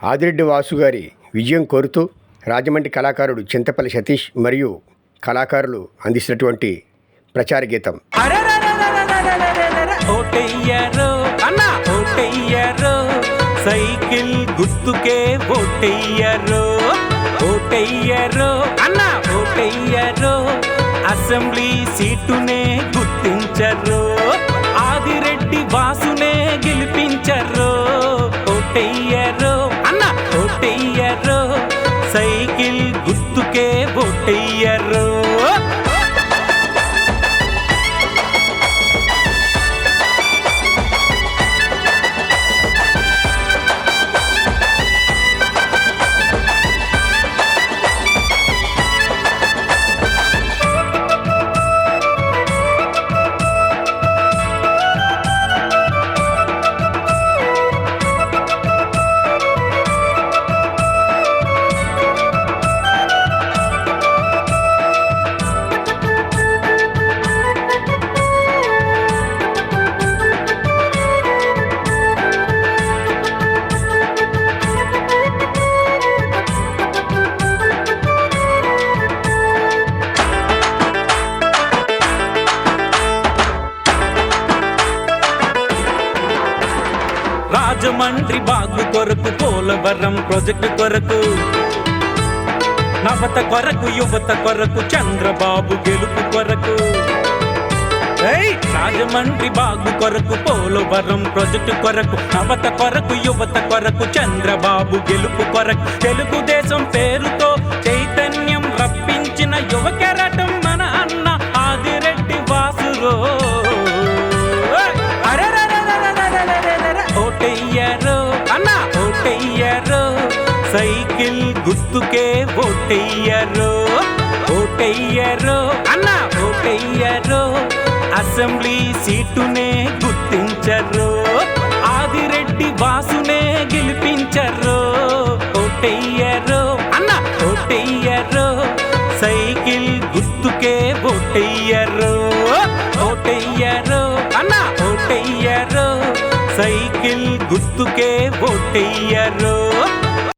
ఆదిరెడ్డి వాసు గారి విజయం కోరుతూ రాజమండ్రి కళాకారుడు చింతపల్లి సతీష్ మరియు కళాకారులు అందిస్తున్నటువంటి ప్రచార గీతం. సైకిల్ గుర్తుకే ఓటెయ్యరో, ఓటెయ్యరో అన్న ఓటెయ్యరో, అసెంబ్లీ సీటునే గుర్తించరు, ఆదిరెడ్డి వాసునే గెలిపించరు, ఓటెయ్యరో అన్న ఓటెయ్యరో, సైకిల్ గుర్తుకే ఓటెయ్యరో. రాజమండ్రి బాగు కొరకు, పోలవరం ప్రాజెక్టు కొరకు, నవత కొరకు, యువత కొరకు, చంద్రబాబు గెలుపు కొరకు. రాజమండ్రి బాగు కొరకు, పోలవరం ప్రాజెక్టు కొరకు, నవత కొరకు, యువత కొరకు, చంద్రబాబు గెలుపు కొరకు. తెలుగుదేశం పేరుతో చైతన్యం రప్పించిన యువ కెరటం మన అన్న ఆదిరెడ్డి వాసురో. ఓటెయ్యరో అన్న ఓటెయ్యరో, సైకిల్ గుర్తుకే ఓటెయ్యరో, ఓటెయ్యరో అన్న ఓటెయ్యరో, అసెంబ్లీ సీటునే గుర్తించరు, ఆదిరెడ్డి వాసునే గెలిపించరు, ఓటెయ్యరో అన్న ఓటెయ్యరో, సైకిల్ గుర్తుకే ఓటెయ్యరో, ఓటెయ్యరో అన్న ఓటెయ్యరో, సైకిల్ గుర్తుకే ఓటెయ్యరో.